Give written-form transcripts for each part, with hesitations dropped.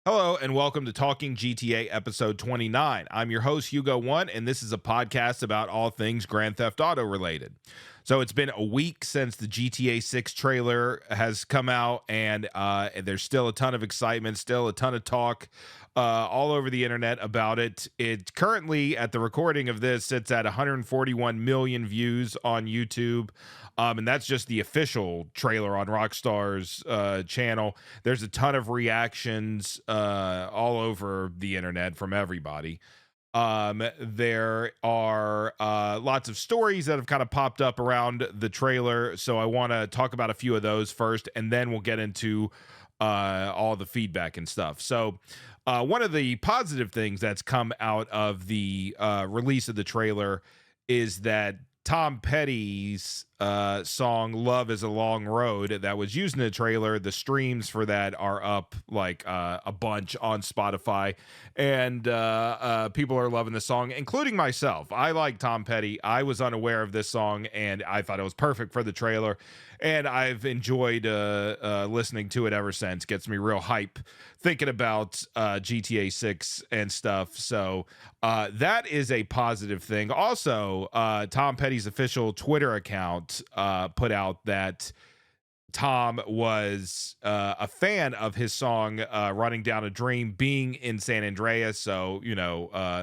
Hello and welcome to Talking GTA episode 29. I'm your host, Hugo One, and this is a podcast about all things Grand Theft Auto related. So it's been a week since the GTA 6 trailer has come out, and there's still a ton of excitement, still a ton of talk all over the internet about it. It currently, at the recording of this, sits at 141 million views on YouTube. And that's just the official trailer on Rockstar's channel. There's a ton of reactions all over the internet from everybody. There are lots of stories that have kind of popped up around the trailer, so I want to talk about a few of those first, and then we'll get into all the feedback and stuff. So one of the positive things that's come out of the release of the trailer is that Tom Petty's song "Love Is a Long Road" that was used in the trailer, the streams for that are up like a bunch on Spotify, and people are loving the song, including myself. I like Tom Petty. I was unaware of this song, and I thought it was perfect for the trailer, and I've enjoyed listening to it ever since. Gets me real hype thinking about GTA 6 and stuff. So that is a positive thing. Also, Tom Petty's official Twitter account put out that Tom was a fan of his song Running Down a Dream being in San Andreas. So,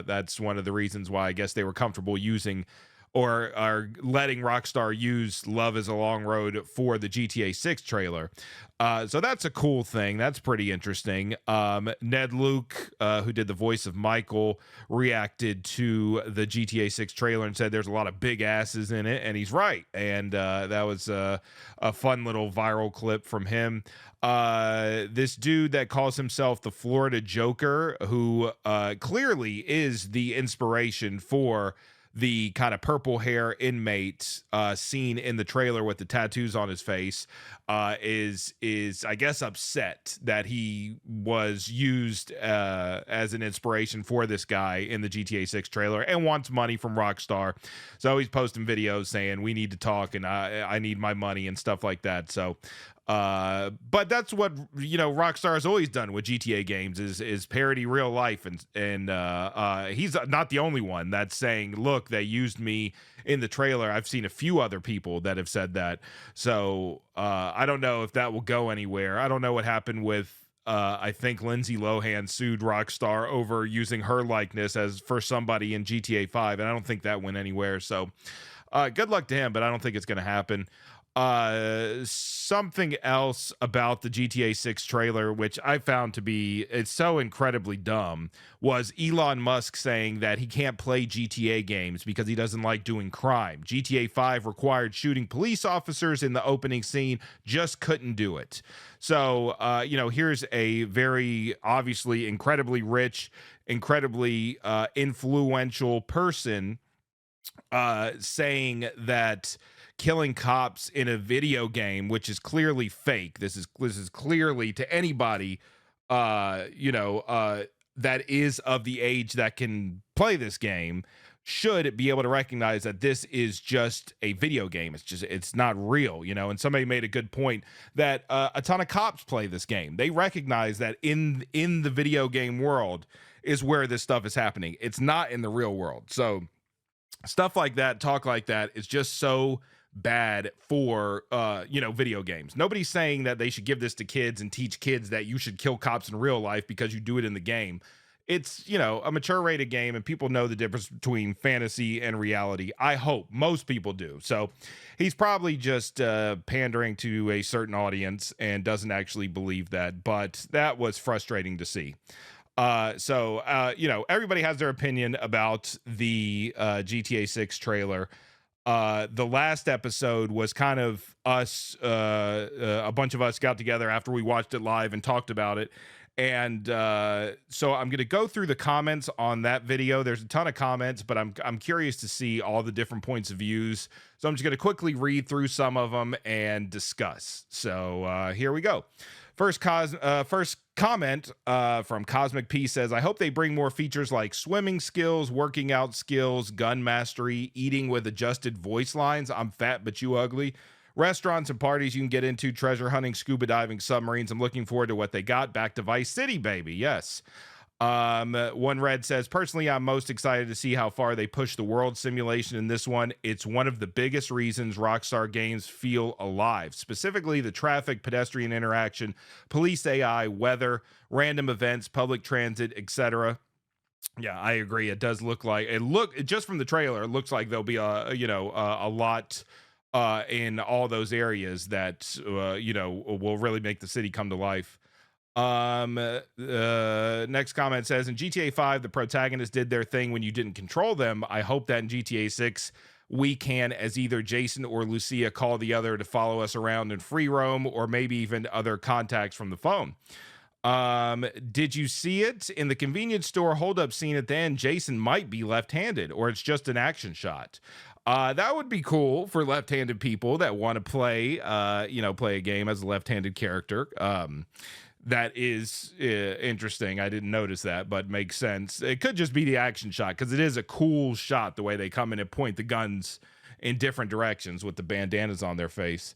that's one of the reasons why I guess they were comfortable using or are letting Rockstar use Love Is a Long Road for the GTA 6 trailer. So that's a cool thing. That's pretty interesting. Ned Luke, who did the voice of Michael, reacted to the GTA 6 trailer and said there's a lot of big asses in it, and he's right. And that was a fun little viral clip from him. This dude that calls himself the Florida Joker, who clearly is the inspiration for the kind of purple hair inmate seen in the trailer with the tattoos on his face, is I guess upset that he was used as an inspiration for this guy in the GTA 6 trailer and wants money from Rockstar. So he's posting videos saying we need to talk and I need my money and stuff like that. So but that's what Rockstar has always done with GTA games is parody real life, and he's not the only one that's saying, look, they used me in the trailer. I've seen a few other people that have said that. So I don't know if that will go anywhere. I don't know what happened with I think Lindsay Lohan sued Rockstar over using her likeness as for somebody in GTA 5, and I don't think that went anywhere. So good luck to him, but I don't think it's going to happen. Something else about the GTA 6 trailer, which I found to be it's so incredibly dumb, was Elon Musk saying that he can't play GTA games because he doesn't like doing crime. GTA 5 required shooting police officers in the opening scene, just couldn't do it. So here's a very obviously incredibly rich, incredibly influential person saying that killing cops in a video game, which is clearly fake. This is clearly to anybody, that is of the age that can play this game, should be able to recognize that this is just a video game. It's not real, And somebody made a good point that a ton of cops play this game. They recognize that in the video game world is where this stuff is happening. It's not in the real world. So stuff like that, talk like that is just so bad for video games. Nobody's saying that they should give this to kids and teach kids that you should kill cops in real life because you do it in the game. It's a mature rated game, and people know the difference between fantasy and reality. I hope most people do. So he's probably just pandering to a certain audience and doesn't actually believe that, but that was frustrating to see. Everybody has their opinion about the GTA 6 trailer. The last episode was kind of us, a bunch of us got together after we watched it live and talked about it. And so I'm going to go through the comments on that video. There's a ton of comments, but I'm curious to see all the different points of views. So I'm just going to quickly read through some of them and discuss. So here we go. First comment from Cosmic P says, I hope they bring more features like swimming skills, working out skills, gun mastery, eating with adjusted voice lines. I'm fat, but you ugly. restaurants and parties you can get into, treasure hunting, scuba diving, submarines. I'm looking forward to what they got. Back to Vice City, baby. Yes. One Red says, personally, I'm most excited to see how far they push the world simulation in this one. It's one of the biggest reasons Rockstar games feel alive, specifically the traffic, pedestrian interaction, police AI, weather, random events, public transit, etc. Yeah, I agree. It does look like just from the trailer, it looks like there'll be a lot in all those areas that will really make the city come to life. Next comment says, in GTA 5 the protagonists did their thing when you didn't control them. I hope that in GTA 6 we can, as either Jason or Lucia, call the other to follow us around and free roam, or maybe even other contacts from the phone. Did you see it in the convenience store hold up scene at the end? Jason might be left-handed, or it's just an action shot. That would be cool for left-handed people that want to play a game as a left-handed character. That is interesting. I didn't notice that, but makes sense. It could just be the action shot, because it is a cool shot the way they come in and point the guns in different directions with the bandanas on their face.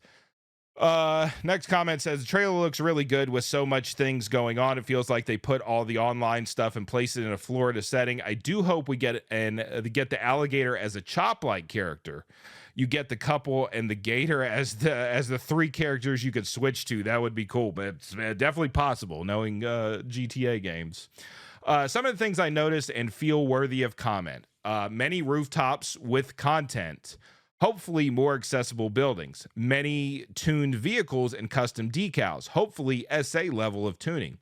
Next comment says, the trailer looks really good with so much things going on. It feels like they put all the online stuff and placed it in a Florida setting. I do hope we get the alligator as a Chop-like character. You get the couple and the gator as the three characters you could switch to. That would be cool, but it's definitely possible knowing GTA games. Some of the things I noticed and feel worthy of comment. Many rooftops with content. Hopefully more accessible buildings. Many tuned vehicles and custom decals. Hopefully SA level of tuning.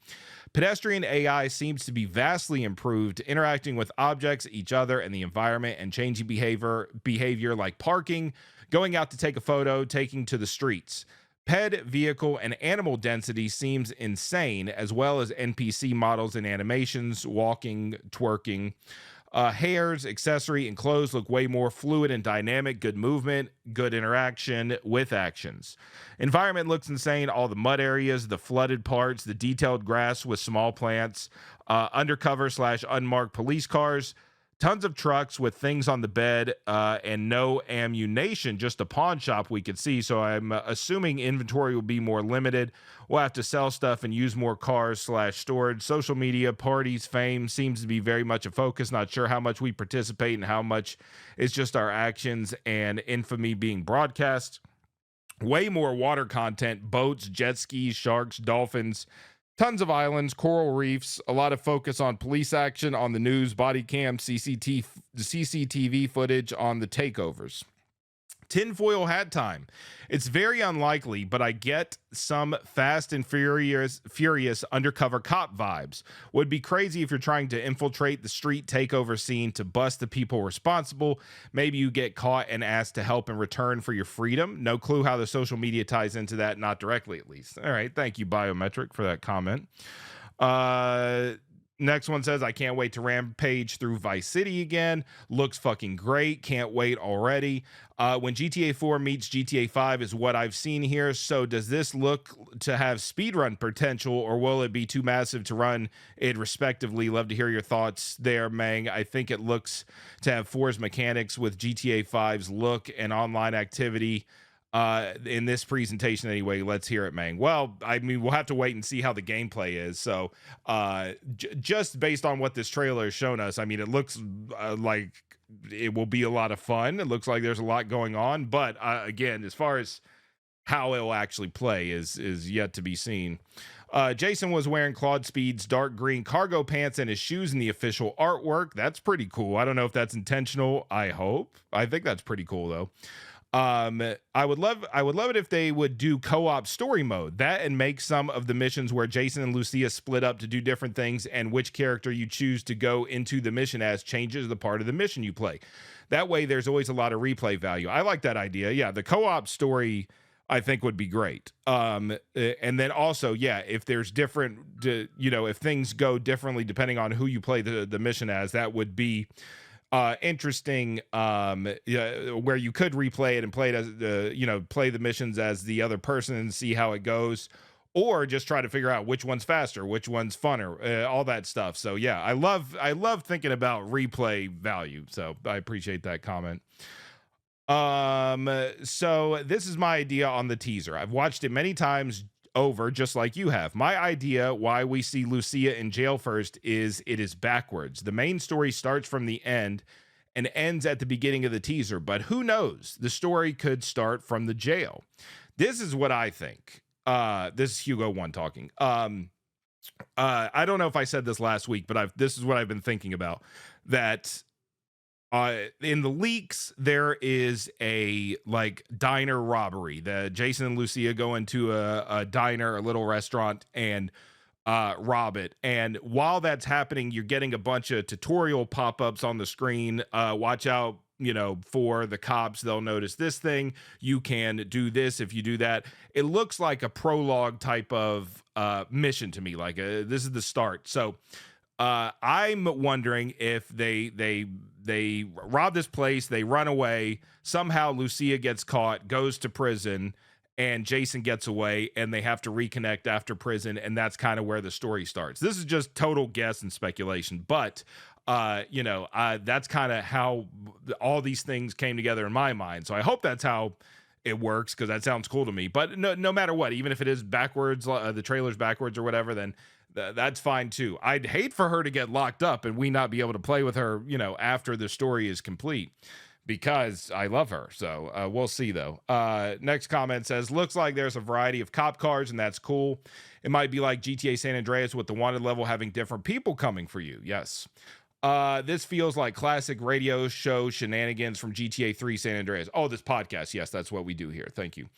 Pedestrian AI seems to be vastly improved, interacting with objects, each other, and the environment, and changing behavior like parking, going out to take a photo, taking to the streets. Ped, vehicle, and animal density seems insane, as well as NPC models and animations, walking, twerking. Hairs, accessory, and clothes look way more fluid and dynamic. Good movement, good interaction with actions. Environment looks insane. All the mud areas, the flooded parts, the detailed grass with small plants, undercover / unmarked police cars, tons of trucks with things on the bed, and no ammunition, just a pawn shop we could see. So I'm assuming inventory will be more limited. We'll have to sell stuff and use more cars / storage. Social media, parties, fame seems to be very much a focus. Not sure how much we participate and how much is just our actions and infamy being broadcast. Way more water content, boats, jet skis, sharks, dolphins, tons of islands, coral reefs, a lot of focus on police action, on the news, body cam, CCTV footage on the takeovers. Tinfoil hat time. It's very unlikely, but I get some Fast and Furious undercover cop vibes. Would be crazy if you're trying to infiltrate the street takeover scene to bust the people responsible. Maybe you get caught and asked to help in return for your freedom. No clue how the social media ties into that, not directly at least. All right, thank you, Biometric, for that comment. Next one says, I can't wait to rampage through Vice City again. Looks fucking great. Can't wait already. When GTA 4 meets GTA 5 is what I've seen here. So does this look to have speedrun potential, or will it be too massive to run it respectively? Love to hear your thoughts there, Mang. I think it looks to have 4's mechanics with GTA 5's look and online activity. In this presentation anyway. Let's hear it, Mang. Well, I mean, we'll have to wait and see how the gameplay is. So just based on what this trailer has shown us, I mean, it looks like it will be a lot of fun. It looks like there's a lot going on, but again, as far as how it'll actually play is yet to be seen. Jason was wearing Claude Speed's dark green cargo pants and his shoes in the official artwork. That's pretty cool. I don't know if that's intentional. I think that's pretty cool though. I would love it if they would do co-op story mode, that and make some of the missions where Jason and Lucia split up to do different things, and which character you choose to go into the mission as changes the part of the mission you play. That way there's always a lot of replay value. I like that idea. Yeah, the co-op story I think would be great. And then also, yeah, if there's different, if things go differently depending on who you play the mission as, that would be interesting, where you could replay it and play it as play the missions as the other person and see how it goes, or just try to figure out which one's faster, which one's funner, all that stuff. So yeah, I love thinking about replay value. So I appreciate that comment. So this is my idea on the teaser. I've watched it many times over, just like you have. My idea why we see Lucia in jail first is it is backwards. The main story starts from the end and ends at the beginning of the teaser, but who knows? The story could start from the jail. This is what I think. This is Hugo One talking. I don't know if I said this last week, but this is what I've been thinking about. That in the leaks, there is a like diner robbery. The Jason and Lucia go into a diner, a little restaurant, and rob it. And while that's happening, you're getting a bunch of tutorial pop-ups on the screen. Watch out, for the cops. They'll notice this thing. You can do this if you do that. It looks like a prologue type of mission to me. Like this is the start. So I'm wondering if they rob this place, they run away. Somehow Lucia gets caught, goes to prison, and Jason gets away, and they have to reconnect after prison, and that's kind of where the story starts. This is just total guess and speculation, but that's kind of how all these things came together in my mind. So I hope that's how it works, because that sounds cool to me. But no matter what, even if it is backwards, the trailer's backwards or whatever, then that's fine too. I'd hate for her to get locked up and we not be able to play with her, after the story is complete, because I love her. So we'll see though. Next comment says, looks like there's a variety of cop cars, and that's cool. It might be like GTA San Andreas with the wanted level having different people coming for you. Yes. This feels like classic radio show shenanigans from GTA 3 San Andreas. Oh, this podcast. Yes, that's what we do here. Thank you.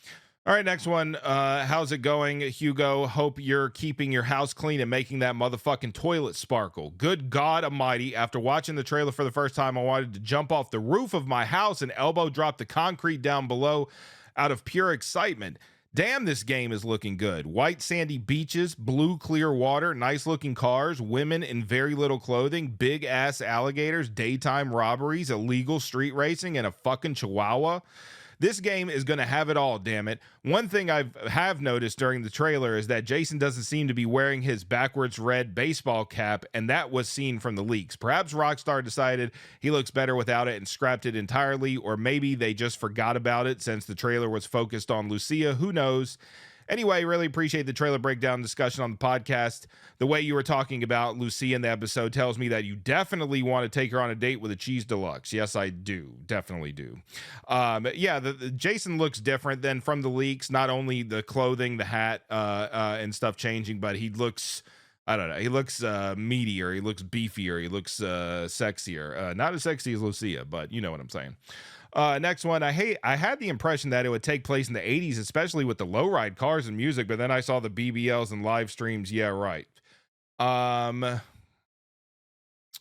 All right, next one. How's it going, Hugo? Hope you're keeping your house clean and making that motherfucking toilet sparkle. Good God Almighty. After watching the trailer for the first time, I wanted to jump off the roof of my house and elbow drop the concrete down below out of pure excitement. Damn, this game is looking good. White sandy beaches, blue clear water, nice looking cars, women in very little clothing, big ass alligators, daytime robberies, illegal street racing, and a fucking chihuahua. This game is going to have it all, damn it. One thing I have noticed during the trailer is that Jason doesn't seem to be wearing his backwards red baseball cap, and that was seen from the leaks. Perhaps Rockstar decided he looks better without it and scrapped it entirely, or maybe they just forgot about it since the trailer was focused on Lucia. Who knows? Anyway, really appreciate the trailer breakdown discussion on the podcast. The way you were talking about Lucia in the episode tells me that you definitely want to take her on a date with a cheese deluxe. Yes, I do. Definitely do. The Jason looks different than from the leaks. Not only the clothing, the hat, and stuff changing, but he looks, I don't know, he looks meatier, he looks beefier, he looks sexier. Not as sexy as Lucia, but you know what I'm saying. Next one. I had the impression that it would take place in the 80s, especially with the lowride cars and music, but then I saw the BBLs and live streams. Yeah, right.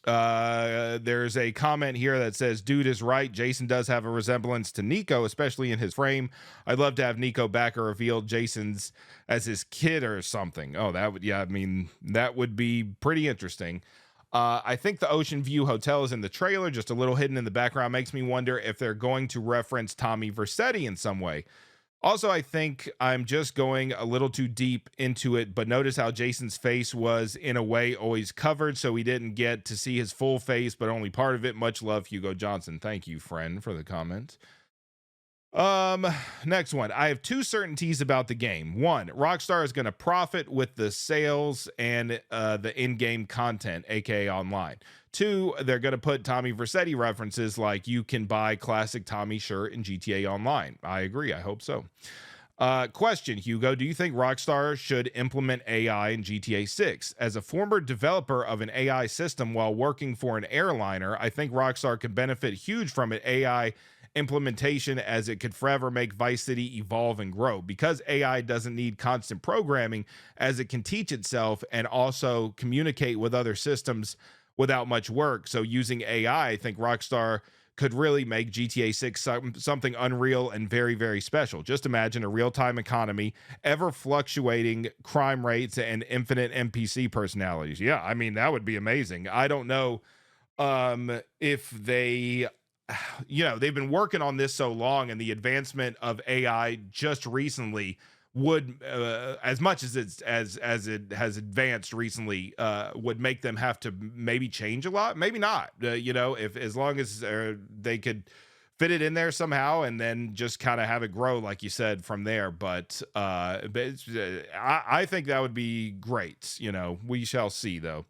There's a comment here that says, dude is right. Jason does have a resemblance to Nico, especially in his frame. I'd love to have Nico back or revealed Jason's as his kid or something. Oh, that would be pretty interesting. I think the Ocean View Hotel is in the trailer, just a little hidden in the background. Makes me wonder if they're going to reference Tommy Vercetti in some way. Also, I think I'm just going a little too deep into it, but notice how Jason's face was, in a way, always covered, so we didn't get to see his full face, but only part of it. Much love, Hugo Johnson. Thank you, friend, for the comment. Next one. I have two certainties about the game. One, Rockstar is going to profit with the sales and the in-game content, aka online. Two, they're going to put Tommy Vercetti references, like you can buy classic Tommy shirt in GTA Online. I agree. I hope so. Question, Hugo, do you think Rockstar should implement AI in GTA 6? As a former developer of an AI system while working for an airliner, I think Rockstar could benefit huge from an AI implementation, as it could forever make Vice City evolve and grow, because AI doesn't need constant programming, as it can teach itself and also communicate with other systems without much work. So using AI, I think Rockstar could really make GTA 6 something unreal and very, very special. Just imagine a real-time economy, ever fluctuating crime rates, and infinite NPC personalities. Yeah, I mean, that would be amazing. I don't know if they, they've been working on this so long, and the advancement of AI just recently would, as much as it has advanced recently, would make them have to maybe change a lot, maybe not. If as long as they could fit it in there somehow and then just kind of have it grow, like you said, from there. I think that would be great. We shall see, though.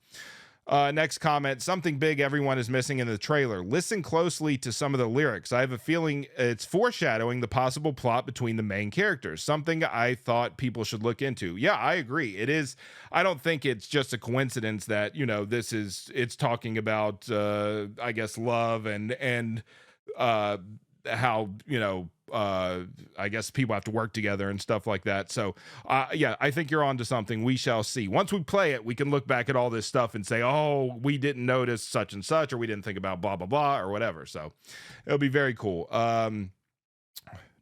Next comment, something big everyone is missing in the trailer. Listen closely to some of the lyrics. I have a feeling it's foreshadowing the possible plot between the main characters, something I thought people should look into. Yeah, I agree. It is. I don't think it's just a coincidence that, it's talking about, I guess, love and how, I guess people have to work together and stuff like that. So, yeah, I think you're onto something. We shall see. Once we play it, we can look back at all this stuff and say, oh, we didn't notice such and such, or we didn't think about blah, blah, blah, or whatever. So it'll be very cool.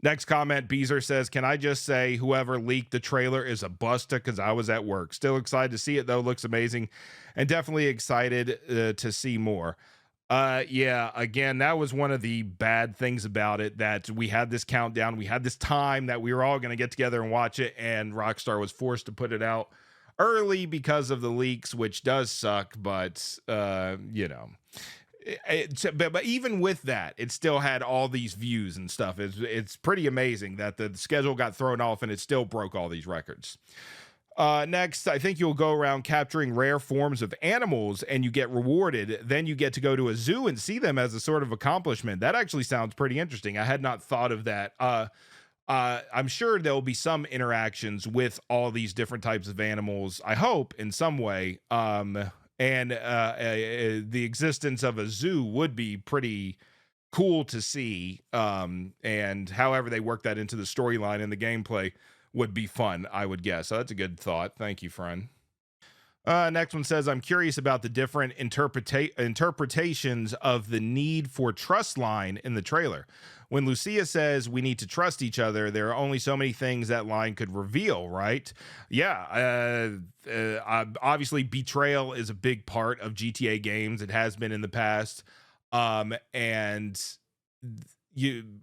Next comment, Beezer says, can I just say whoever leaked the trailer is a buster because I was at work. Still excited to see it, though. Looks amazing, and definitely excited to see more. Yeah, again, that was one of the bad things about it, that we had this countdown. We had this time that we were all going to get together and watch it, and Rockstar was forced to put it out early because of the leaks, which does suck, but, but even with that, it still had all these views and stuff. It's pretty amazing that the schedule got thrown off and it still broke all these records. Next, I think you'll go around capturing rare forms of animals and you get rewarded. Then you get to go to a zoo and see them as a sort of accomplishment. That actually sounds pretty interesting. I had not thought of that. I'm sure there'll be some interactions with all these different types of animals, I hope, in some way. The existence of a zoo would be pretty cool to see. And however they work that into the storyline and the gameplay would be fun, I would guess. So that's a good thought. Thank you, friend. Next one says, I'm curious about the different interpretations of the need for trust line in the trailer. When Lucia says we need to trust each other, there are only so many things that line could reveal, right? Yeah. Obviously, betrayal is a big part of GTA games. It has been in the past. And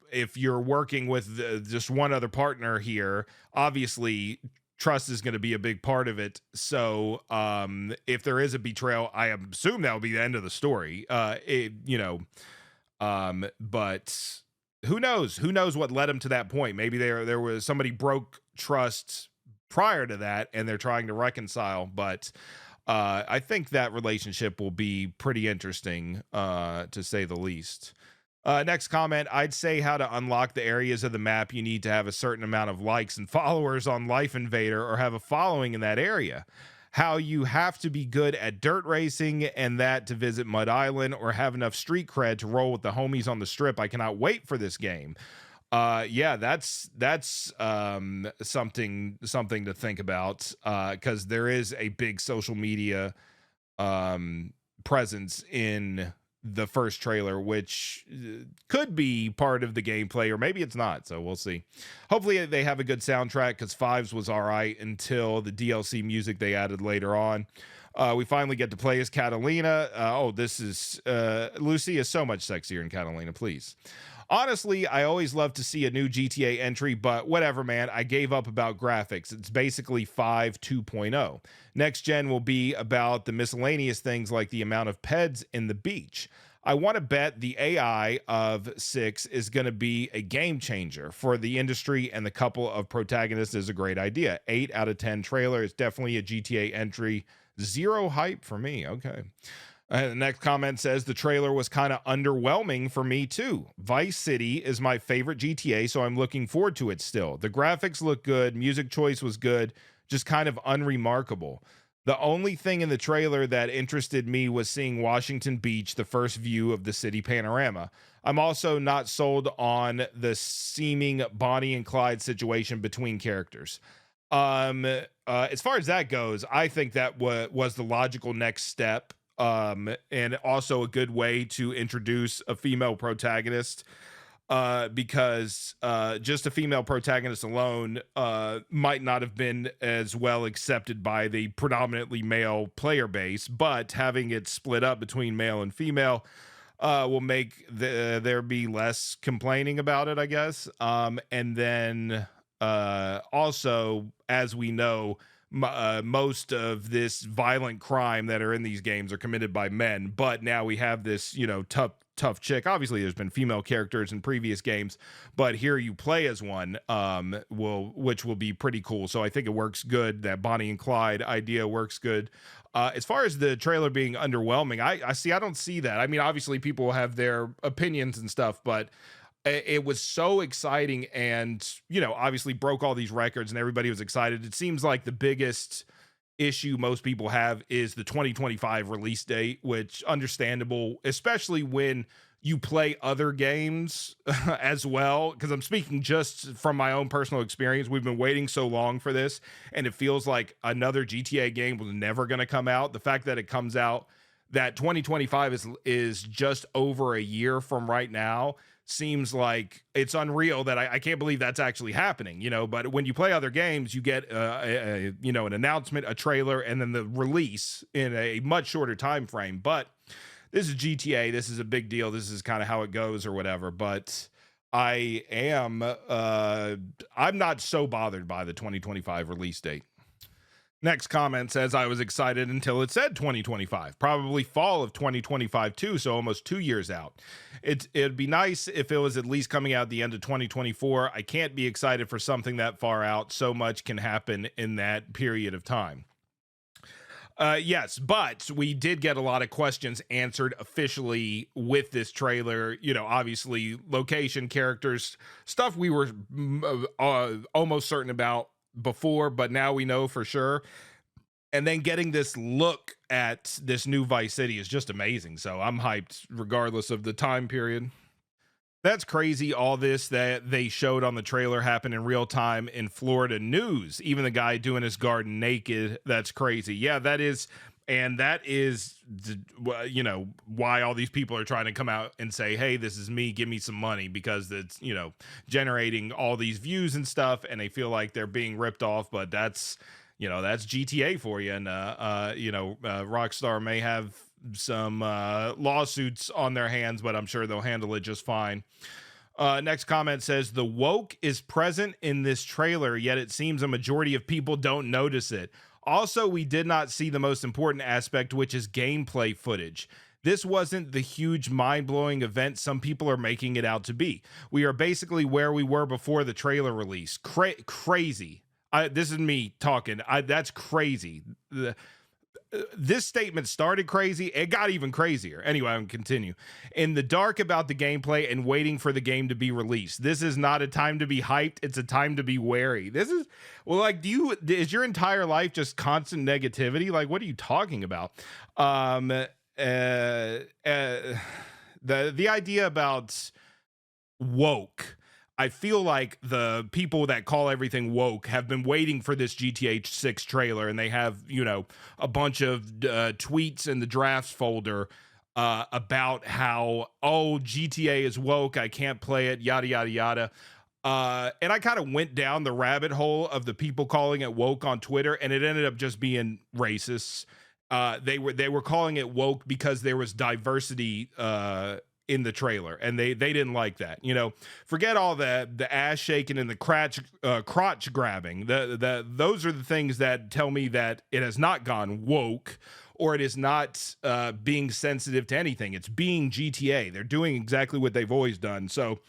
if you're working with just one other partner here, obviously trust is going to be a big part of it. So if there is a betrayal, I assume that will be the end of the story. But who knows what led him to that point? Maybe there was somebody broke trust prior to that and they're trying to reconcile, but I think that relationship will be pretty interesting, to say the least. Next comment, I'd say how to unlock the areas of the map. You need to have a certain amount of likes and followers on Life Invader or have a following in that area. How you have to be good at dirt racing and that to visit Mud Island or have enough street cred to roll with the homies on the strip. I cannot wait for this game. Yeah, that's something to think about, because there is a big social media presence in the first trailer, which could be part of the gameplay, or maybe it's not, so we'll see. Hopefully they have a good soundtrack, because Fives was all right until the DLC music they added later on. We finally get to play as Catalina. This is Lucy is so much sexier in Catalina, please. Honestly, I always love to see a new GTA entry, but whatever, man. I gave up about graphics. It's basically 5 2.0. Next gen will be about the miscellaneous things like the amount of peds in the beach. I want to bet the AI of 6 is going to be a game changer for the industry, and the couple of protagonists is a great idea. 8 out of 10 trailer is definitely a GTA entry. 0 hype for me. Okay. The next comment says the trailer was kind of underwhelming for me too. Vice City is my favorite GTA, so I'm looking forward to it still. The graphics look good, music choice was good, just kind of unremarkable. The only thing in the trailer that interested me was seeing Washington Beach, the first view of the city panorama. I'm also not sold on the seeming Bonnie and Clyde situation between characters. As far as that goes, I think that was the logical next step. And also a good way to introduce a female protagonist, because just a female protagonist alone might not have been as well accepted by the predominantly male player base, but having it split up between male and female will make there be less complaining about it, I guess. And then also, as we know, most of this violent crime that are in these games are committed by men, but now we have this, tough chick. Obviously, there's been female characters in previous games, but here you play as one, which will be pretty cool. So I think it works good. That Bonnie and Clyde idea works good. As far as the trailer being underwhelming, I don't see that. I mean, obviously people have their opinions and stuff, but it was so exciting, and obviously broke all these records, and everybody was excited. It seems like the biggest issue most people have is the 2025 release date, which understandable, especially when you play other games as well, because I'm speaking just from my own personal experience. We've been waiting so long for this, and it feels like another GTA game was never going to come out. The fact that it comes out, that 2025 is just over a year from right now, seems like it's unreal. That I can't believe that's actually happening, but when you play other games, you get an announcement, a trailer, and then the release in a much shorter time frame. But this is GTA, this is a big deal, this is kind of how it goes or whatever. But I'm not so bothered by the 2025 release date. Next comment says, I was excited until it said 2025, probably fall of 2025 too, so almost 2 years out. It'd be nice if it was at least coming out at the end of 2024. I can't be excited for something that far out. So much can happen in that period of time. Yes, but we did get a lot of questions answered officially with this trailer. Obviously location, characters, stuff we were almost certain about before, but now we know for sure. And then getting this look at this new Vice City is just amazing. So I'm hyped regardless of the time period. That's crazy. All this that they showed on the trailer happened in real time in Florida news. Even the guy doing his garden naked. That's crazy. Yeah, that is. And that is, why all these people are trying to come out and say, hey, this is me, give me some money, because it's, generating all these views and stuff, and they feel like they're being ripped off. But that's GTA for you. And, Rockstar may have some lawsuits on their hands, but I'm sure they'll handle it just fine. Next comment says, the woke is present in this trailer, yet it seems a majority of people don't notice it. Also, we did not see the most important aspect, which is gameplay footage. This wasn't the huge mind-blowing event some people are making it out to be. We are basically where we were before the trailer release. Crazy. This is me talking. That's crazy. This statement started crazy. It got even crazier. Anyway, I'm gonna continue. In the dark about the gameplay and waiting for the game to be released. This is not a time to be hyped. It's a time to be wary. This is, well, like, is your entire life just constant negativity? Like, what are you talking about? The idea about woke, I feel like the people that call everything woke have been waiting for this GTA 6 trailer, and they have, a bunch of tweets in the drafts folder about how, oh, GTA is woke, I can't play it, yada, yada, yada. And I kind of went down the rabbit hole of the people calling it woke on Twitter, and it ended up just being racist. They were calling it woke because there was diversity in the trailer, and they didn't like that. Forget all the ass shaking and the crotch grabbing. Those are the things that tell me that it has not gone woke, or it is not being sensitive to anything. It's being GTA. They're doing exactly what they've always done. So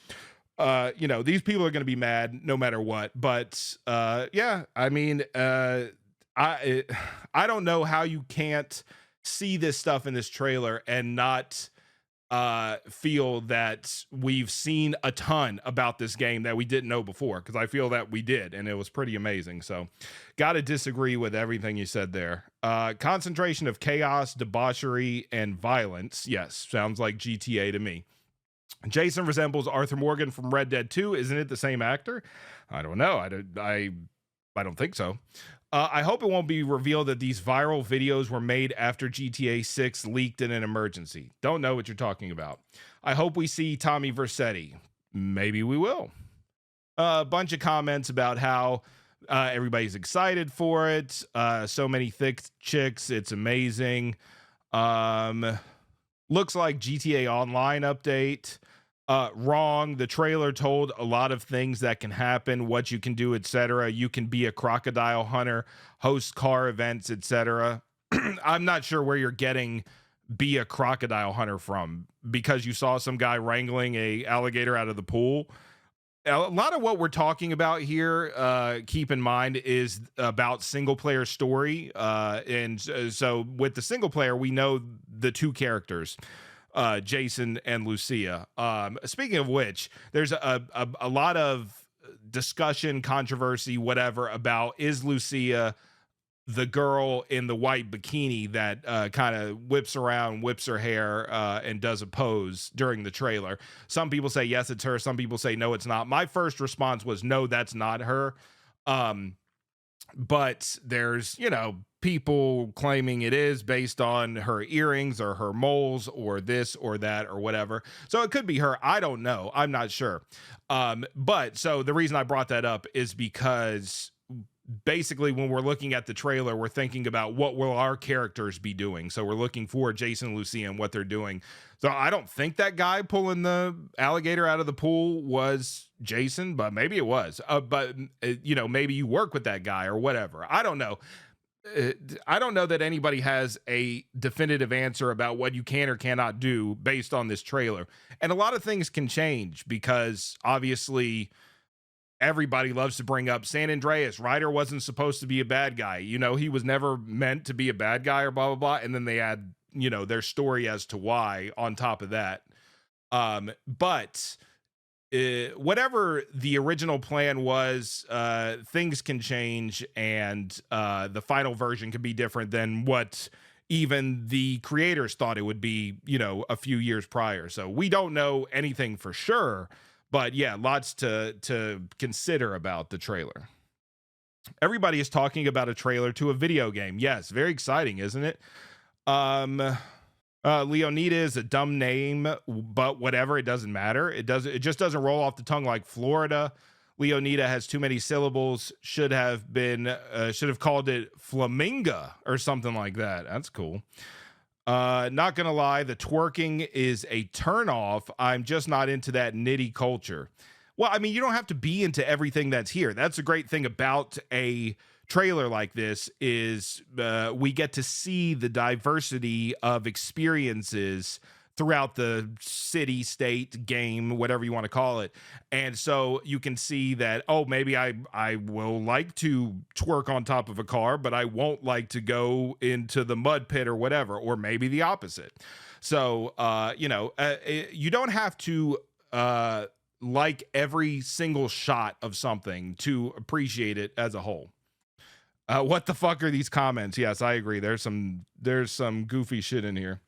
these people are going to be mad no matter what. But yeah, I mean, I don't know how you can't see this stuff in this trailer and not feel that we've seen a ton about this game that we didn't know before, because I feel that we did, and it was pretty amazing. So gotta disagree with everything you said there. Concentration of chaos, debauchery, and violence. Yes, sounds like GTA to me. Jason resembles Arthur Morgan from Red Dead 2. Isn't it the same actor? I don't know. I don't think so. I hope it won't be revealed that these viral videos were made after GTA 6 leaked in an emergency. Don't know what you're talking about. I hope we see Tommy Vercetti. Maybe we will. A bunch of comments about how everybody's excited for it. So many thick chicks. It's amazing. Looks like GTA Online update. Wrong. The trailer told a lot of things that can happen, what you can do, etc. You can be a crocodile hunter, host car events, etc. I'm not sure where you're getting be a crocodile hunter from because you saw some guy wrangling a alligator out of the pool. A lot of what we're talking about here, keep in mind, is about single player story. So with the single player, we know the two characters, Jason and Lucia. Speaking of which, there's a lot of discussion, controversy, whatever, about is Lucia the girl in the white bikini that kind of whips around, whips her hair, and does a pose during the trailer. Some people say yes, it's her. Some people say no, it's not. My first response was no, that's not her. But there's, people claiming it is based on her earrings or her moles or this or that or whatever. So it could be her. I don't know. I'm not sure. But so the reason I brought that up is because basically when we're looking at the trailer, we're thinking about what will our characters be doing. So we're looking for Jason and Lucia and what they're doing. So I don't think that guy pulling the alligator out of the pool was Jason, but maybe it was. Maybe you work with that guy or whatever. I don't know. I don't know that anybody has a definitive answer about what you can or cannot do based on this trailer. And a lot of things can change because obviously everybody loves to bring up San Andreas. Ryder wasn't supposed to be a bad guy. He was never meant to be a bad guy or blah, blah, blah. And then they add, their story as to why on top of that. But whatever the original plan was, things can change and the final version can be different than what even the creators thought it would be, a few years prior. So we don't know anything for sure. But yeah, lots to consider about the trailer. Everybody is talking about a trailer to a video game. Yes, very exciting, isn't it? Leonida is a dumb name, but whatever, it doesn't matter. It just doesn't roll off the tongue like Florida. Leonida has too many syllables. Should have called it Flaminga or something like that. That's cool. Not gonna lie, the twerking is a turnoff. I'm just not into that nitty culture. Well, I mean, you don't have to be into everything that's here. That's a great thing about a trailer like this is we get to see the diversity of experiences throughout the city, state, game, whatever you want to call it. And so you can see that, maybe I will like to twerk on top of a car, but I won't like to go into the mud pit or whatever, or maybe the opposite. So, you don't have to like every single shot of something to appreciate it as a whole. What the fuck are these comments? Yes, I agree. There's some goofy shit in here.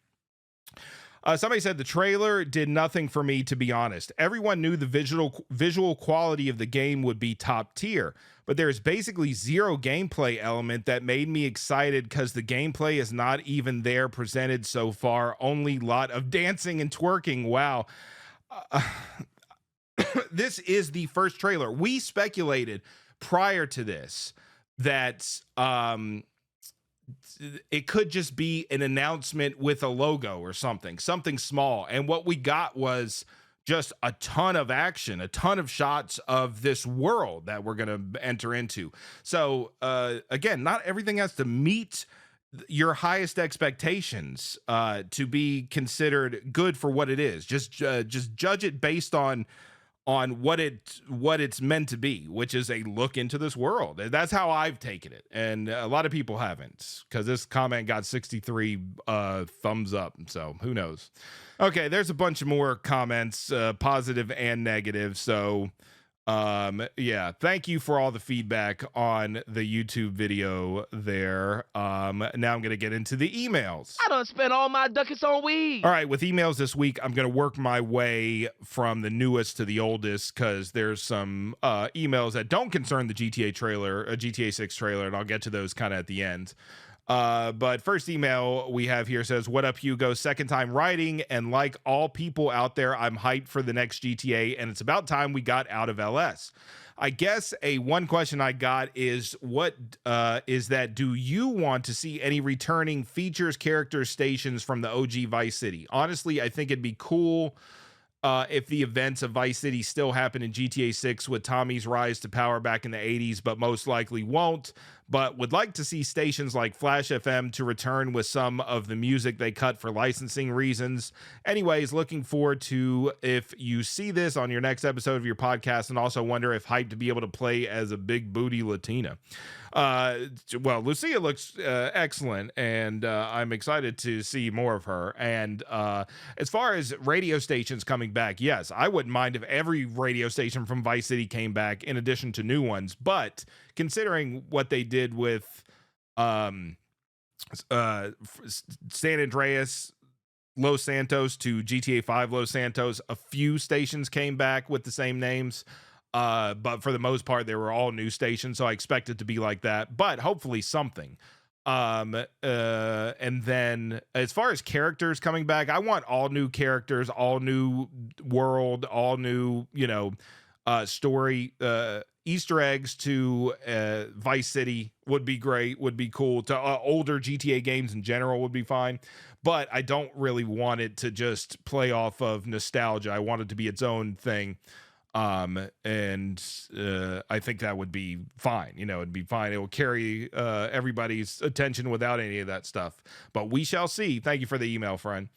Somebody said the trailer did nothing for me, to be honest. Everyone knew the visual quality of the game would be top tier, but there's basically zero gameplay element that made me excited because the gameplay is not even there presented so far. Only lot of dancing and twerking. Wow. This is the first trailer. We speculated prior to this that it could just be an announcement with a logo or something small. And what we got was just a ton of action, a ton of shots of this world that we're going to enter into. So again, not everything has to meet your highest expectations to be considered good for what it is. Just judge it based on what it's meant to be, which is a look into this world. That's how I've taken it, and a lot of people haven't, because this comment got 63 thumbs up, so who knows. Okay, there's a bunch of more comments, positive and negative. So yeah, thank you for all the feedback on the YouTube video there. Now I'm gonna get into the emails. I done spent all my ducats on weed. All right, with emails this week, I'm gonna work my way from the newest to the oldest, because there's some emails that don't concern the GTA trailer, a GTA 6 trailer, and I'll get to those kind of at the end. But first email we have here says, "What up, Hugo? Second time writing, and like all people out there, I'm hyped for the next GTA, and it's about time we got out of LS. I guess one question I got is, what is that? Do you want to see any returning features, characters, stations from the OG Vice City? Honestly, I think it'd be cool if the events of Vice City still happen in GTA 6 with Tommy's rise to power back in the 80s, but most likely won't. but would like to see stations like Flash FM to return with some of the music they cut for licensing reasons. Anyways, looking forward to if you see this on your next episode of your podcast, and also wonder if hyped to be able to play as a big booty Latina. Well, Lucia looks excellent, and I'm excited to see more of her. And as far as radio stations coming back, yes, I wouldn't mind if every radio station from Vice City came back in addition to new ones. But considering what they did with San Andreas Los Santos to GTA 5 Los Santos, a few stations came back with the same names. But for the most part, they were all new stations, so I expect it to be like that, but hopefully something. And then as far as characters coming back, I want all new characters, all new world, all new, story. Easter eggs to Vice City would be great, would be cool. To older GTA games in general would be fine, but I don't really want it to just play off of nostalgia. I want it to be its own thing. And I think that would be fine. It'd be fine. It will carry everybody's attention without any of that stuff, but we shall see. Thank you for the email, friend.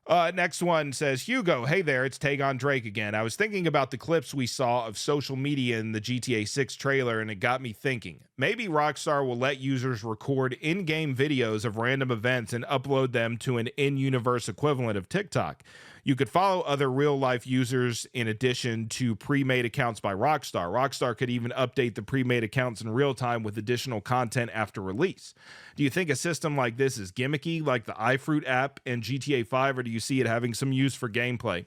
Next one says, Hugo, hey there, it's Tagon Drake again. I was thinking about the clips we saw of social media in the GTA 6 trailer, and it got me thinking. Maybe Rockstar will let users record in-game videos of random events and upload them to an in-universe equivalent of TikTok. You could follow other real-life users in addition to pre-made accounts by Rockstar. Rockstar could even update the pre-made accounts in real time with additional content after release. Do you think a system like this is gimmicky, like the iFruit app in GTA 5, or do you see it having some use for gameplay?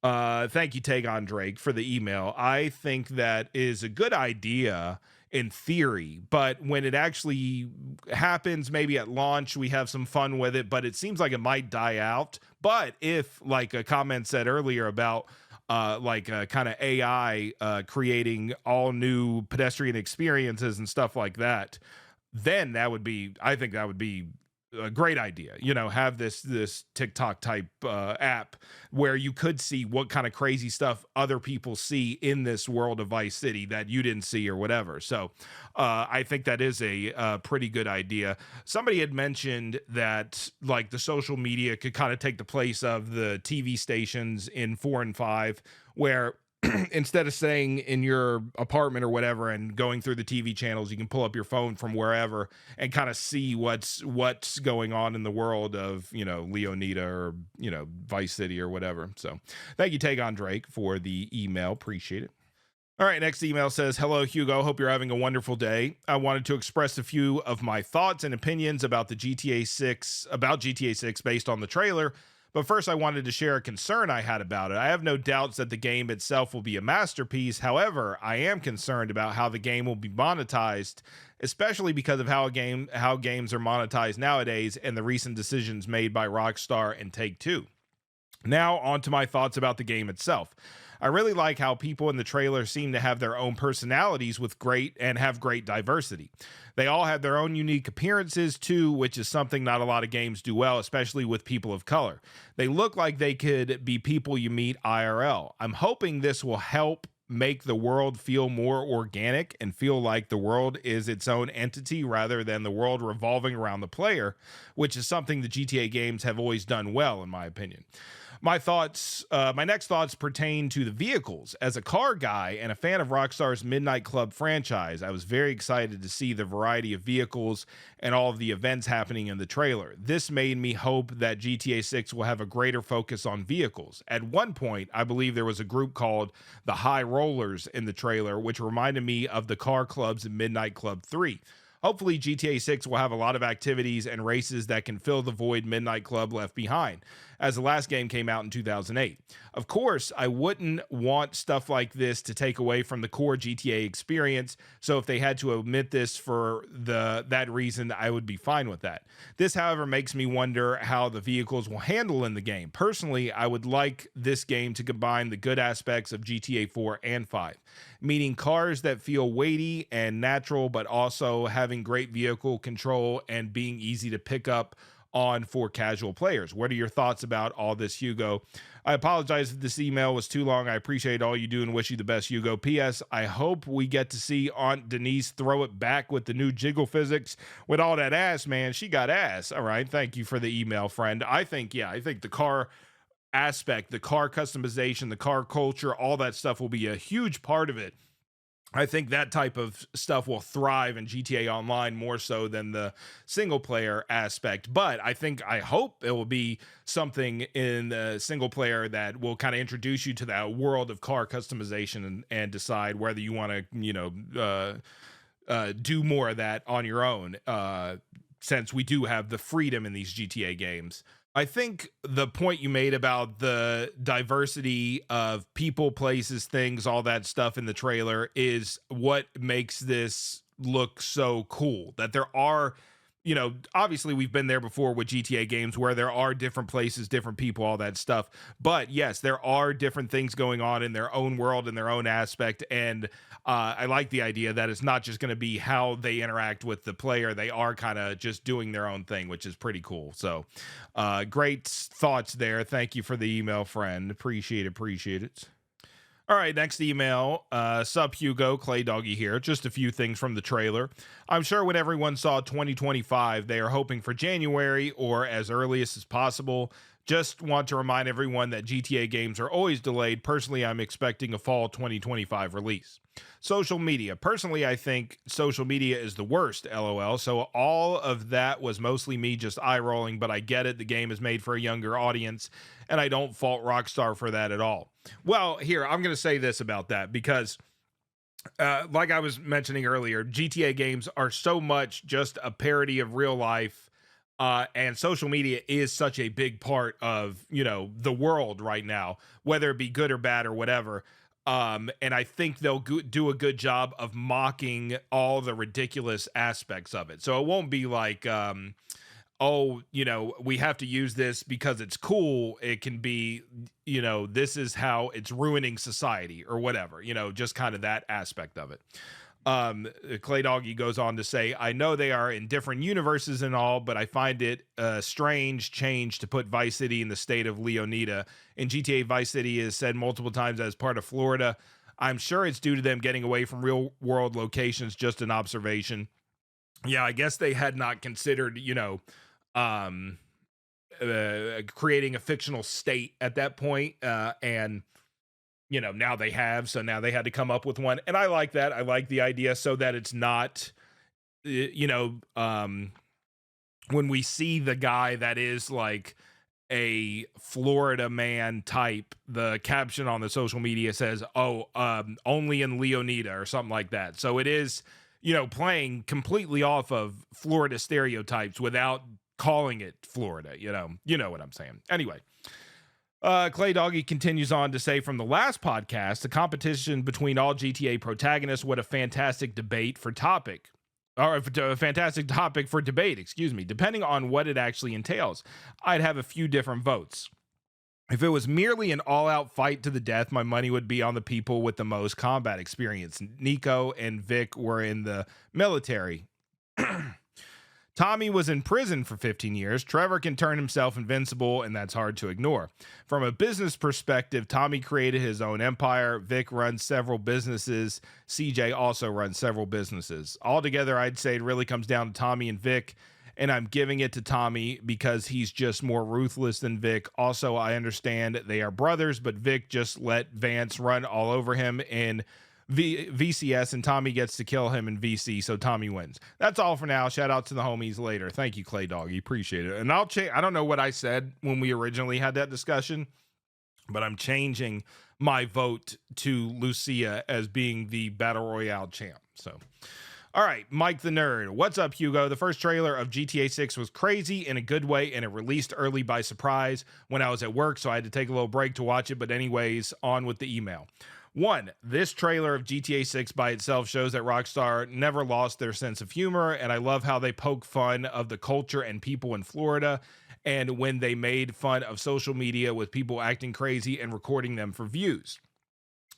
Thank you, Tagon Drake, for the email. I think that is a good idea in theory, but when it actually happens, maybe at launch, we have some fun with it, but it seems like it might die out. But if, like a comment said earlier about kind of AI creating all new pedestrian experiences and stuff like that, then I think that would be a great idea. Have this TikTok type app where you could see what kind of crazy stuff other people see in this world of Vice City that you didn't see or whatever. So I think that is a pretty good idea. Somebody had mentioned that like the social media could kind of take the place of the TV stations in 4 and 5, where instead of staying in your apartment or whatever and going through the TV channels, you can pull up your phone from wherever and kind of see what's going on in the world of, Leonida or, Vice City or whatever. So thank you, Tagon Drake, for the email. Appreciate it. All right, next email says, hello, Hugo. Hope you're having a wonderful day. I wanted to express a few of my thoughts and opinions about GTA 6 based on the trailer. But first, I wanted to share a concern I had about it. I have no doubts that the game itself will be a masterpiece. However, I am concerned about how the game will be monetized, especially because of how games are monetized nowadays and the recent decisions made by Rockstar and Take-Two. Now, on to my thoughts about the game itself. I really like how people in the trailer seem to have their own personalities with great diversity. They all have their own unique appearances too, which is something not a lot of games do well, especially with people of color. They look like they could be people you meet IRL. I'm hoping this will help make the world feel more organic and feel like the world is its own entity rather than the world revolving around the player, which is something the GTA games have always done well, in my opinion. My next thoughts pertain to the vehicles. As a car guy and a fan of Rockstar's Midnight Club franchise, I was very excited to see the variety of vehicles and all of the events happening in the trailer. This made me hope that GTA 6 will have a greater focus on vehicles. At one point, I believe there was a group called the High Rollers in the trailer, which reminded me of the car clubs in Midnight Club 3. Hopefully, GTA 6 will have a lot of activities and races that can fill the void Midnight Club left behind, as the last game came out in 2008. Of course, I wouldn't want stuff like this to take away from the core GTA experience, so if they had to omit this for that reason, I would be fine with that. This, however, makes me wonder how the vehicles will handle in the game. Personally, I would like this game to combine the good aspects of GTA 4 and 5, meaning cars that feel weighty and natural, but also having great vehicle control and being easy to pick up on for casual players. What are your thoughts about all this, Hugo? I apologize if this email was too long. I appreciate all you do and wish you the best, Hugo. P.S. I hope we get to see Aunt Denise throw it back with the new jiggle physics with all that ass, man. She got ass. All right. Thank you for the email, friend. I think the car aspect, the car customization, the car culture, all that stuff will be a huge part of it. I think that type of stuff will thrive in GTA Online more so than the single player aspect. But I hope it will be something in the single player that will kind of introduce you to that world of car customization and decide whether you want to, do more of that on your own, since we do have the freedom in these GTA games. I think the point you made about the diversity of people, places, things, all that stuff in the trailer is what makes this look so cool. That there are, obviously we've been there before with GTA games where there are different places, different people, all that stuff. But yes, there are different things going on in their own world, in their own aspect. And I like the idea that it's not just going to be how they interact with the player. They are kind of just doing their own thing, which is pretty cool. So great thoughts there. Thank you for the email, friend. Appreciate it. All right, next email. Sup, Hugo, Clay Doggy here. Just a few things from the trailer. I'm sure when everyone saw 2025, they are hoping for January or as earliest as possible. Just want to remind everyone that GTA games are always delayed. Personally, I'm expecting a fall 2025 release. Social media. Personally, I think social media is the worst, LOL. So all of that was mostly me just eye rolling, but I get it. The game is made for a younger audience, and I don't fault Rockstar for that at all. Well, here, I'm going to say this about that because like I was mentioning earlier, GTA games are so much just a parody of real life. And social media is such a big part of, the world right now, whether it be good or bad or whatever. And I think they'll do a good job of mocking all the ridiculous aspects of it. So it won't be like, we have to use this because it's cool. It can be, this is how it's ruining society or whatever, just kind of that aspect of it. Clay Doggy goes on to say, I know they are in different universes and all, but I find it a strange change to put Vice City in the state of Leonida. In GTA, Vice City is said multiple times as part of Florida. I'm sure it's due to them getting away from real world locations, just an observation. Yeah, I guess they had not considered, creating a fictional state at that point. And now they have, so now they had to come up with one. And I like that. I like the idea so that it's not, when we see the guy that is like a Florida man type, the caption on the social media says, only in Leonida or something like that. So it is, playing completely off of Florida stereotypes without calling it Florida, you know what I'm saying. Anyway. Clay Doggy continues on to say, from the last podcast, the competition between all GTA protagonists, what a fantastic debate for topic. Or a fantastic topic for debate, excuse me. Depending on what it actually entails, I'd have a few different votes. If it was merely an all-out fight to the death, my money would be on the people with the most combat experience. Nico and Vic were in the military. Tommy was in prison for 15 years. Trevor can turn himself invincible, and that's hard to ignore. From a business perspective, Tommy created his own empire. Vic runs several businesses. CJ also runs several businesses. Altogether, I'd say it really comes down to Tommy and Vic, and I'm giving it to Tommy because he's just more ruthless than Vic. Also, I understand they are brothers, but Vic just let Vance run all over him in VCS, and Tommy gets to kill him in VC, so Tommy wins. That's all for now. Shout out to the homies later. Thank you, Clay Doggy. Appreciate it. And I don't know what I said when we originally had that discussion, but I'm changing my vote to Lucia as being the Battle Royale champ. So, all right, Mike the Nerd. What's up, Hugo? The first trailer of GTA 6 was crazy in a good way, and it released early by surprise when I was at work, so I had to take a little break to watch it. But anyways, on with the email. 1, this trailer of GTA 6 by itself shows that Rockstar never lost their sense of humor, and I love how they poke fun of the culture and people in Florida, and when they made fun of social media with people acting crazy and recording them for views.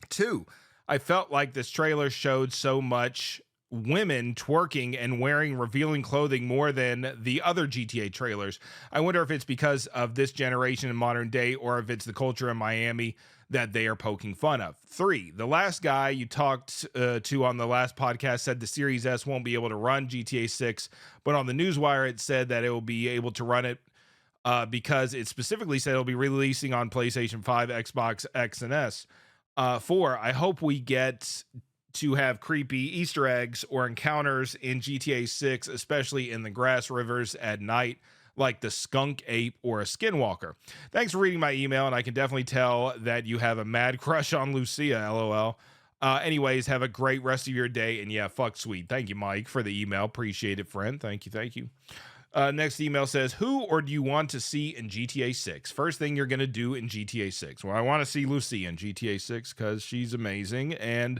2, I felt like this trailer showed so much women twerking and wearing revealing clothing more than the other GTA trailers. I wonder if it's because of this generation in modern day, or if it's the culture in Miami that they are poking fun of. 3, the last guy you talked to on the last podcast said the Series S won't be able to run GTA 6, but on the Newswire it said that it will be able to run it because it specifically said it'll be releasing on PlayStation 5, Xbox X, and S. 4, I hope we get to have creepy Easter eggs or encounters in GTA 6, especially in the grass rivers at night, like the skunk ape or a skinwalker. Thanks for reading my email, and I can definitely tell that you have a mad crush on Lucia, lol. Anyways, have a great rest of your day, and yeah, fuck sweet. Thank you, Mike, for the email. Appreciate it, friend. Thank you. Next email says, who or do you want to see in GTA 6? First thing you're going to do in GTA 6. Well, I want to see Lucia in GTA 6 because she's amazing. And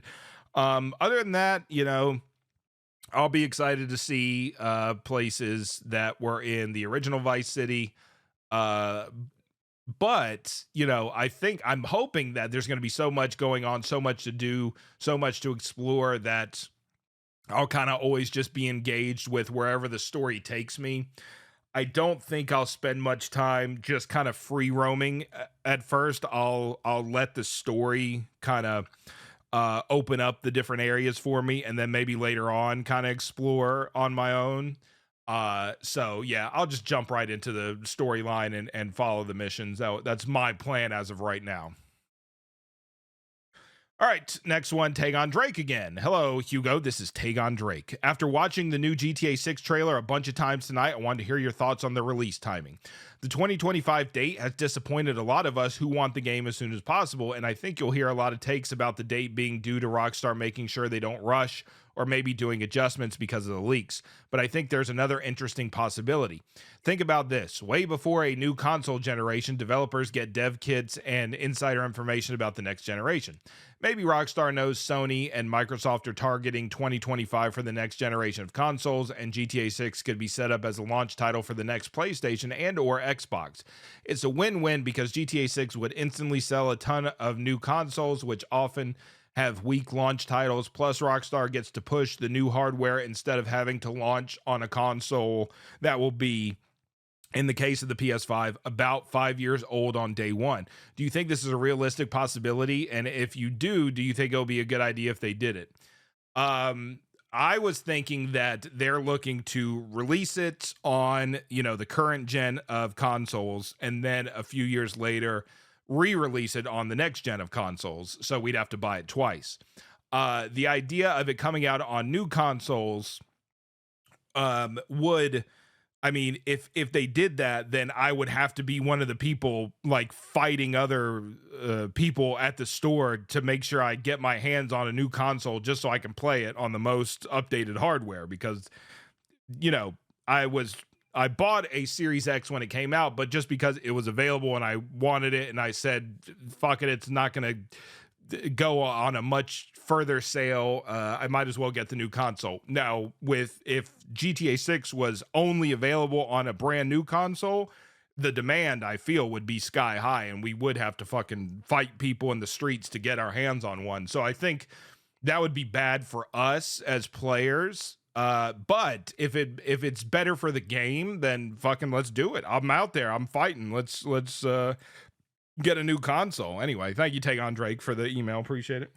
other than that, I'll be excited to see places that were in the original Vice City. But, I'm hoping that there's going to be so much going on, so much to do, so much to explore that I'll kind of always just be engaged with wherever the story takes me. I don't think I'll spend much time just kind of free roaming at first. I'll let the story kind of open up the different areas for me, and then maybe later on kind of explore on my own. So yeah, I'll just jump right into the storyline and follow the missions. That's my plan as of right now. All right, next one, Tagon Drake again. Hello, Hugo. This is Tagon Drake. After watching the new GTA 6 trailer a bunch of times tonight, I wanted to hear your thoughts on the release timing. The 2025 date has disappointed a lot of us who want the game as soon as possible, and I think you'll hear a lot of takes about the date being due to Rockstar making sure they don't rush, or maybe doing adjustments because of the leaks. But I think there's another interesting possibility. Think about this. Way before a new console generation, developers get dev kits and insider information about the next generation. Maybe Rockstar knows Sony and Microsoft are targeting 2025 for the next generation of consoles, and GTA 6 could be set up as a launch title for the next PlayStation and or Xbox. It's a win-win because GTA 6 would instantly sell a ton of new consoles, which often have weak launch titles, plus Rockstar gets to push the new hardware instead of having to launch on a console that will be, in the case of the PS5, about 5 years old on day one. Do you think this is a realistic possibility? And if you do you think it'll be a good idea if they did it? I was thinking that they're looking to release it on, the current gen of consoles, and then a few years later re-release it on the next gen of consoles, so we'd have to buy it twice. The idea of it coming out on new consoles would, if they did that, then I would have to be one of the people like fighting other people at the store to make sure I get my hands on a new console just so I can play it on the most updated hardware, because I bought a Series X when it came out, but just because it was available and I wanted it, and I said, fuck it, it's not going to go on a much further sale. I might as well get the new console. Now, if GTA 6 was only available on a brand new console, the demand, I feel, would be sky high, and we would have to fucking fight people in the streets to get our hands on one. So I think that would be bad for us as players. But if it's better for the game, then fucking let's do it. I'm out there. I'm fighting. Let's get a new console. Anyway, thank you, Tagon Drake, for the email. Appreciate it.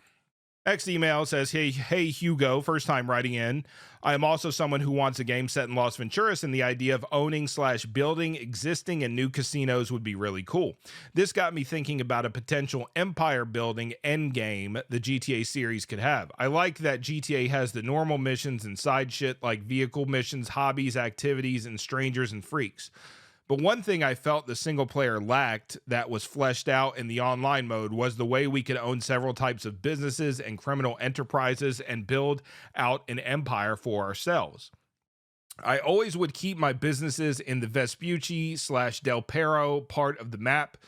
Next email says, hey Hugo, first time writing in. I am also someone who wants a game set in Las Venturas, and the idea of owning/building existing and new casinos would be really cool. This got me thinking about a potential empire building end game the GTA series could have. I like that GTA has the normal missions and side shit like vehicle missions, hobbies, activities, and strangers and freaks. But one thing I felt the single player lacked that was fleshed out in the online mode was the way we could own several types of businesses and criminal enterprises and build out an empire for ourselves. I always would keep my businesses in the Vespucci/Del Perro part of the map,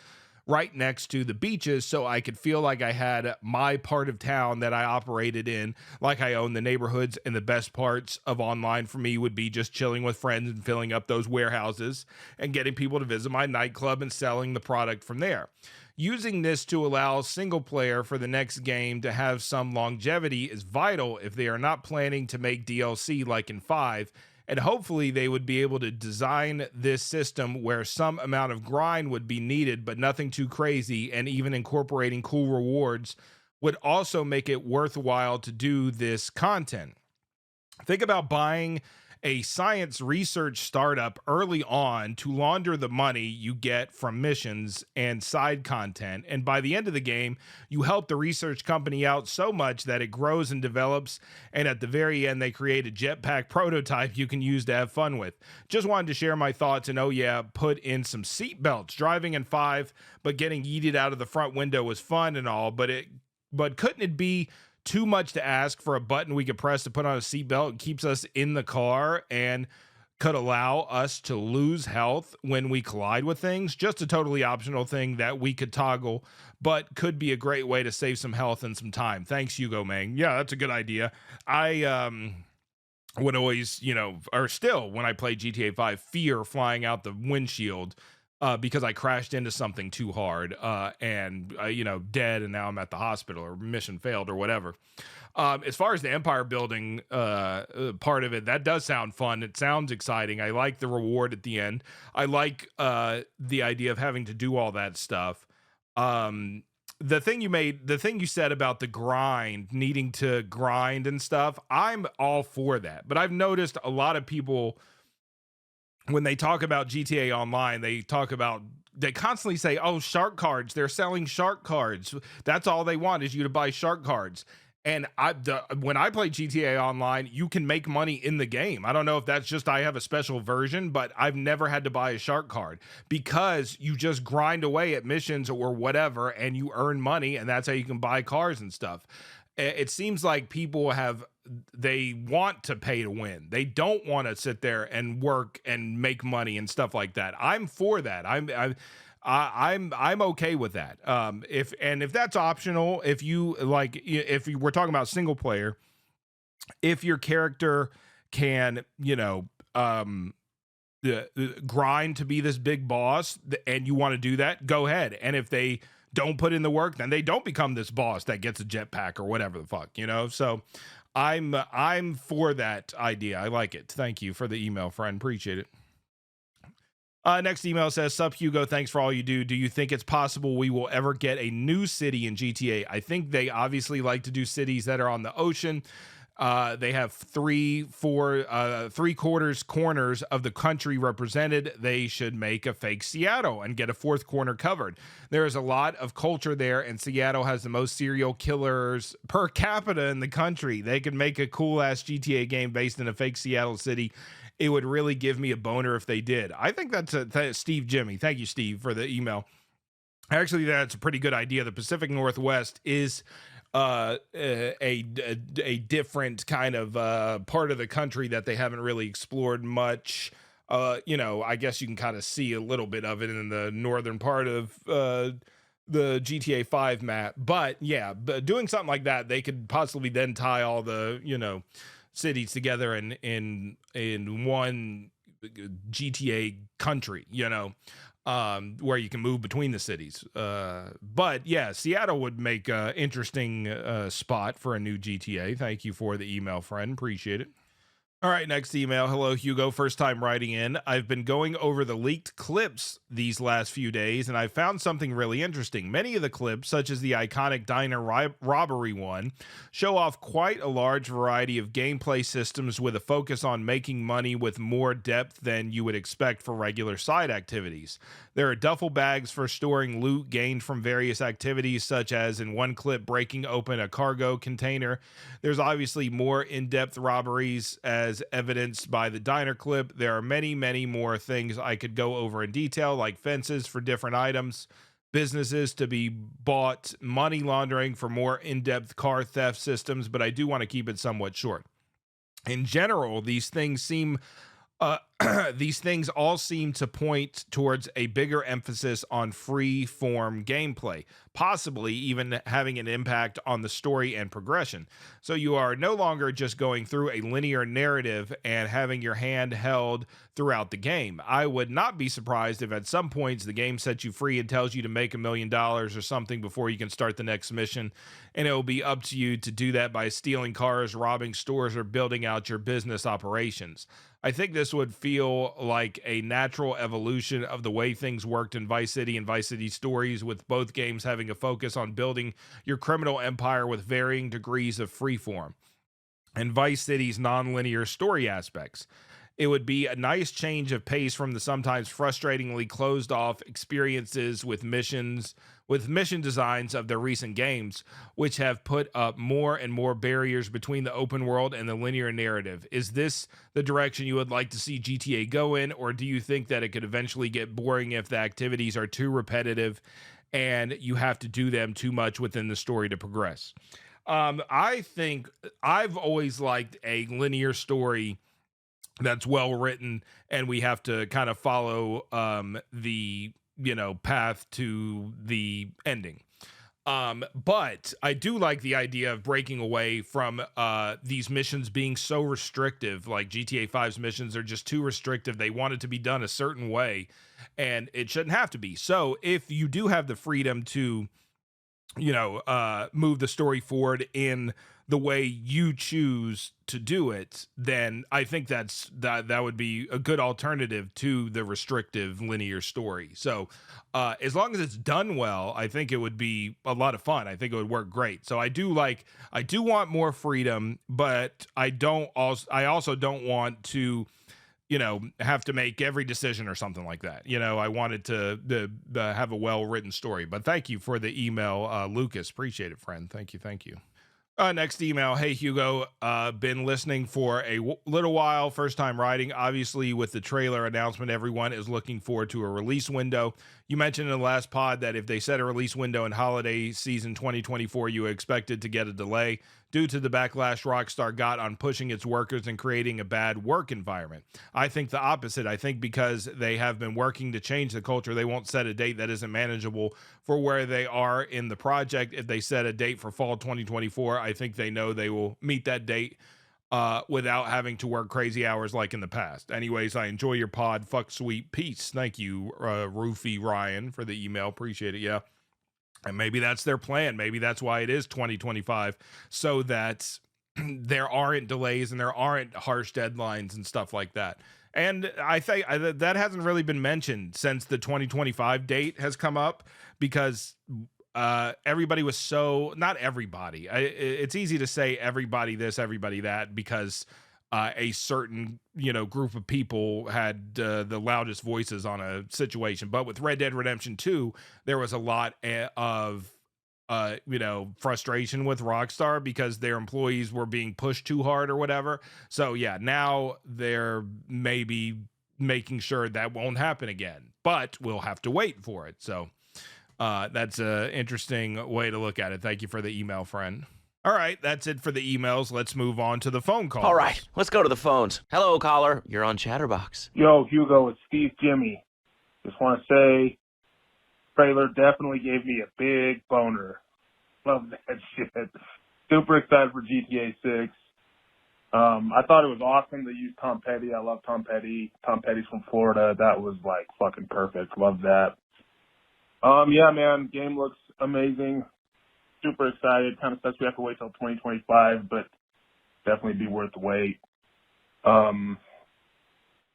right next to the beaches, so I could feel like I had my part of town that I operated in, like I own the neighborhoods. And the best parts of online for me would be just chilling with friends and filling up those warehouses and getting people to visit my nightclub and selling the product from there. Using this to allow single player for the next game to have some longevity is vital if they are not planning to make DLC like in 5. And hopefully they would be able to design this system where some amount of grind would be needed, but nothing too crazy, and even incorporating cool rewards would also make it worthwhile to do this content. Think about buying a science research startup early on to launder the money you get from missions and side content. And by the end of the game, you help the research company out so much that it grows and develops. And at the very end, they create a jetpack prototype you can use to have fun with. Just wanted to share my thoughts. And oh, yeah, put in some seatbelts. Driving in 5, but getting yeeted out of the front window was fun and all. But couldn't it be too much to ask for a button we could press to put on a seatbelt? It keeps us in the car and could allow us to lose health when we collide with things. Just a totally optional thing that we could toggle, but could be a great way to save some health and some time. Thanks, Hugo Mang. Yeah, that's a good idea. I would always, or still when I play GTA 5, fear flying out the windshield because I crashed into something too hard and dead, and now I'm at the hospital or mission failed or whatever. As far as the empire building part of it, that does sound fun. It sounds exciting. I like the reward at the end. I like the idea of having to do all that stuff. The thing you said about the grind, needing to grind and stuff, I'm all for that. But I've noticed a lot of people, when they talk about GTA Online, they constantly say, oh, shark cards. They're selling shark cards. That's all they want is you to buy shark cards. And when I play GTA Online, you can make money in the game. I don't know if that's just I have a special version, but I've never had to buy a shark card because you just grind away at missions or whatever and you earn money, and that's how you can buy cars and stuff. It seems like people they want to pay to win. They don't want to sit there and work and make money and stuff like that. I'm for that. I'm okay with that. If that's optional, if you we're talking about single player, if your character can, grind to be this big boss and you want to do that, go ahead. And if they don't put in the work, then they don't become this boss that gets a jetpack or whatever the fuck, So I'm for that idea. I like it. Thank you for the email, friend. Appreciate it. Next email says, Sup, Hugo, thanks for all you do. Do you think it's possible we will ever get a new city in GTA? I think they obviously like to do cities that are on the ocean. They have three-quarters corners of the country represented. They should make a fake Seattle and get a fourth corner covered. There is a lot of culture there, and Seattle has the most serial killers per capita in the country. They could make a cool-ass GTA game based in a fake Seattle city. It would really give me a boner if they did. I think that's Steve Jimmy. Thank you, Steve, for the email. Actually, that's a pretty good idea. The Pacific Northwest is a different kind of part of the country that they haven't really explored much. I guess you can kind of see a little bit of it in the northern part of the GTA 5 map. But yeah, doing something like that, they could possibly then tie all the cities together in one GTA country, where you can move between the cities. But yeah, Seattle would make an interesting spot for a new GTA. Thank you for the email, friend. Appreciate it. All right, next email. Hello, Hugo. First time writing in. I've been going over the leaked clips these last few days, and I found something really interesting. Many of the clips, such as the iconic diner robbery one, show off quite a large variety of gameplay systems with a focus on making money with more depth than you would expect for regular side activities. There are duffel bags for storing loot gained from various activities, such as in one clip breaking open a cargo container. There's obviously more in-depth robberies, as evidenced by the diner clip. There are many, many more things I could go over in detail, like fences for different items, businesses to be bought, money laundering for more in-depth car theft systems, but I do want to keep it somewhat short. In general, these things seem These things all seem to point towards a bigger emphasis on free form gameplay, possibly even having an impact on the story and progression. So you are no longer just going through a linear narrative and having your hand held throughout the game. I would not be surprised if at some points the game sets you free and tells you to make $1 million or something before you can start the next mission. And it will be up to you to do that by stealing cars, robbing stores, or building out your business operations. I think this would feel like a natural evolution of the way things worked in Vice City and Vice City Stories, with both games having a focus on building your criminal empire with varying degrees of freeform, and Vice City's non-linear story aspects. It would be a nice change of pace from the sometimes frustratingly closed off experiences with mission designs of the recent games, which have put up more and more barriers between the open world and the linear narrative. Is this the direction you would like to see GTA go in, or do you think that it could eventually get boring if the activities are too repetitive and you have to do them too much within the story to progress? I think I've always liked a linear story that's well written, and we have to kind of follow the path to the ending. But I do like the idea of breaking away from these missions being so restrictive. Like GTA 5's missions are just too restrictive. They want it to be done a certain way, and it shouldn't have to be. So if you do have the freedom to move the story forward in the way you choose to do it, then I think that would be a good alternative to the restrictive linear story. So as long as it's done well, I think it would be a lot of fun. I think it would work great. So I do want more freedom, but I also don't want to have to make every decision or something like that. I wanted to have a well-written story. But thank you for the email, Lucas. Appreciate it, friend. Thank you. Next email. Hey, Hugo, been listening for a little while, first time writing. Obviously, with the trailer announcement, everyone is looking forward to a release window. You mentioned in the last pod that if they set a release window in holiday season 2024, you expected to get a delay due to the backlash Rockstar got on pushing its workers and creating a bad work environment. I think the opposite. I think because they have been working to change the culture, they won't set a date that isn't manageable for where they are in the project. If they set a date for fall 2024, I think they know they will meet that date without having to work crazy hours like in the past. Anyways, I enjoy your pod. Fuck sweet peace. Thank you, Roofy Ryan, for the email. Appreciate it. Yeah. And maybe that's their plan. Maybe that's why it is 2025, so that there aren't delays and there aren't harsh deadlines and stuff like that. And I think that hasn't really been mentioned since the 2025 date has come up, because everybody was not everybody. It's easy to say everybody this, everybody that, because a certain group of people had the loudest voices on a situation. But with Red Dead Redemption 2, there was a lot of frustration with Rockstar because their employees were being pushed too hard or whatever. So yeah, now they're maybe making sure that won't happen again, but we'll have to wait for it. So that's an interesting way to look at it. Thank you for the email, friend. All right, that's it for the emails. Let's move on to the phone call. All right, let's go to the phones. Hello, caller. You're on Chatterbox. Yo, Hugo, it's Steve Jimmy. Just want to say, trailer definitely gave me a big boner. Love that shit. Super excited for GTA 6. I thought it was awesome to use Tom Petty. I love Tom Petty. Tom Petty's from Florida. That was like fucking perfect. Love that. Yeah, man, game looks amazing. Super excited. Kind of sucks we have to wait till 2025, but definitely be worth the wait. I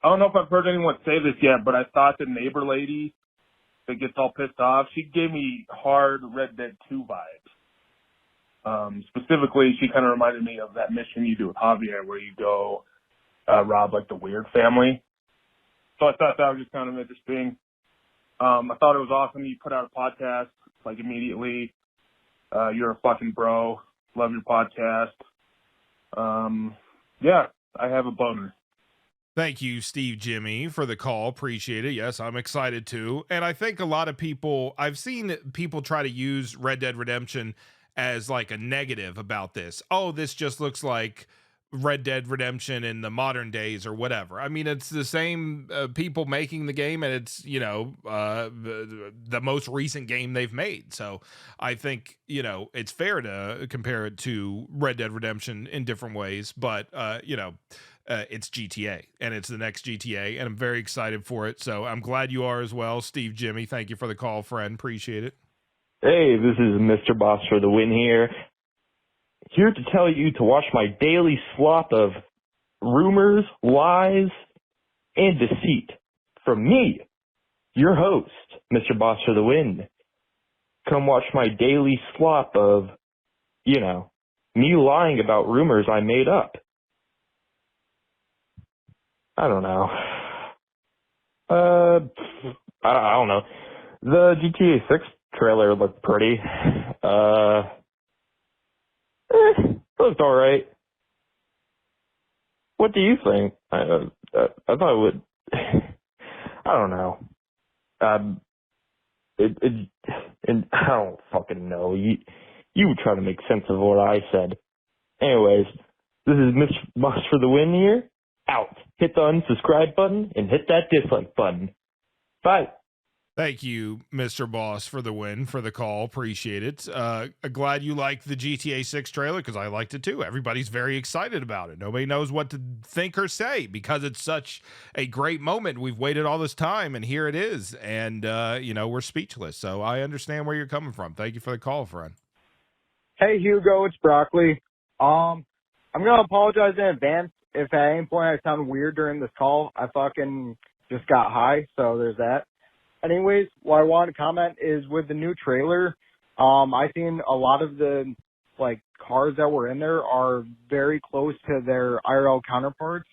don't know if I've heard anyone say this yet, but I thought the neighbor lady that gets all pissed off, she gave me hard Red Dead 2 vibes. Specifically, she kind of reminded me of that mission you do with Javier where you go rob like the Weird family. So I thought that was just kind of interesting. I thought it was awesome you put out a podcast like immediately. You're a fucking bro. Love your podcast. Yeah, I have a boner. Thank you, Steve Jimmy, for the call. Appreciate it. Yes, I'm excited too. And I think a lot of people, I've seen people try to use Red Dead Redemption as like a negative about this. Oh, this just looks like Red Dead Redemption in the modern days or whatever. I mean, it's the same people making the game, and it's, the most recent game they've made. So I think, it's fair to compare it to Red Dead Redemption in different ways, but, it's GTA, and it's the next GTA, and I'm very excited for it. So I'm glad you are as well. Steve, Jimmy, thank you for the call, friend. Appreciate it. Hey, this is Mr. Boss for the win here. Here to tell you to watch my daily slop of rumors, lies, and deceit from me, your host, Mr. Boss for the win. Come watch my daily slop of, me lying about rumors I made up. I don't know. I don't know. The GTA 6 trailer looked pretty. It looked alright. What do you think? I thought it would. I don't know. And I don't fucking know. You try to make sense of what I said. Anyways, this is Mr. Boss for the win here. Out. Hit the unsubscribe button and hit that dislike button. Bye. Thank you, Mr. Boss, for the win, for the call. Appreciate it. Glad you liked the GTA 6 trailer, because I liked it too. Everybody's very excited about it. Nobody knows what to think or say because it's such a great moment. We've waited all this time, and here it is. And, we're speechless. So I understand where you're coming from. Thank you for the call, friend. Hey, Hugo, it's Broccoli. I'm going to apologize in advance if at any point I sound weird during this call. I fucking just got high, so there's that. Anyways, what I want to comment is with the new trailer, I seen a lot of the, cars that were in there are very close to their IRL counterparts.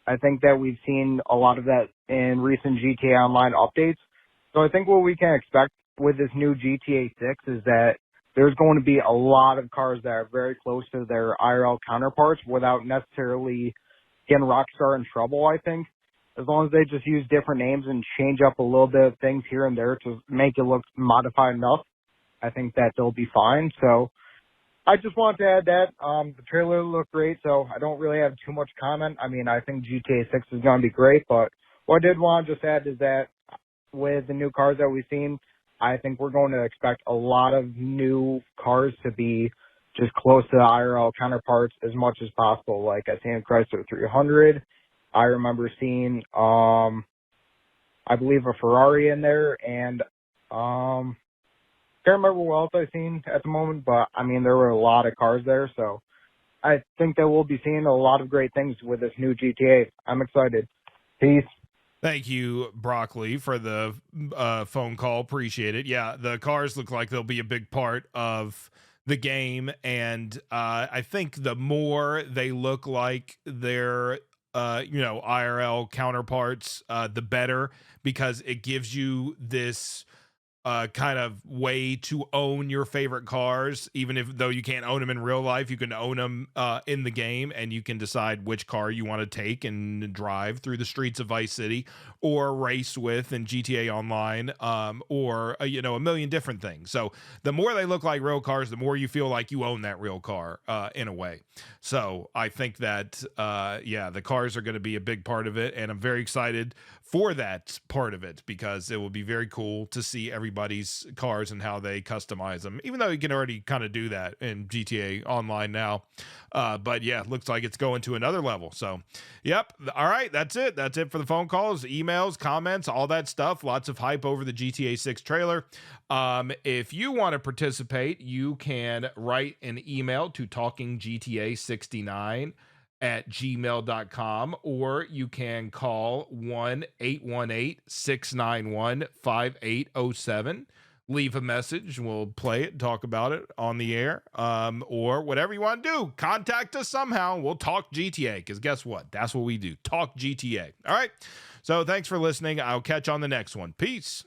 I think that we've seen a lot of that in recent GTA Online updates. So I think what we can expect with this new GTA 6 is that there's going to be a lot of cars that are very close to their IRL counterparts without necessarily getting Rockstar in trouble, I think. As long as they just use different names and change up a little bit of things here and there to make it look modified enough, I think that they'll be fine. So I just wanted to add that. The trailer looked great, so I don't really have too much comment. I mean, I think GTA 6 is going to be great, but what I did want to just add is that with the new cars that we've seen, I think we're going to expect a lot of new cars to be just close to the IRL counterparts as much as possible. Like I seen a Chrysler 300. I remember seeing, I believe a Ferrari in there, and can't remember what else I've seen at the moment, but I mean, there were a lot of cars there, so I think that we'll be seeing a lot of great things with this new GTA. I'm excited. Peace. Thank you, Broccoli, for the phone call. Appreciate it. Yeah, the cars look like they'll be a big part of the game, and I think the more they look like they're IRL counterparts, the better, because it gives you this kind of way to own your favorite cars, even if though you can't own them in real life. You can own them in the game, and you can decide which car you want to take and drive through the streets of Vice City or race with in GTA Online, or a million different things. So the more they look like real cars, the more you feel like you own that real car in a way. So I think that the cars are going to be a big part of it, and I'm very excited for that part of it, because it will be very cool to see everybody's cars and how they customize them, even though you can already kind of do that in GTA Online now. But yeah, it looks like it's going to another level. So yep. All right, that's it for the phone calls, emails, comments, all that stuff. Lots of hype over the GTA 6 trailer. If you want to participate, you can write an email to talkinggta69@gmail.com, or you can call 1-818-691-5807. Leave a message, we'll play it, talk about it on the air, or whatever you want to do. Contact us somehow. We'll talk GTA, because guess what? That's what we do. Talk GTA. All right. So thanks for listening. I'll catch you on the next one. Peace.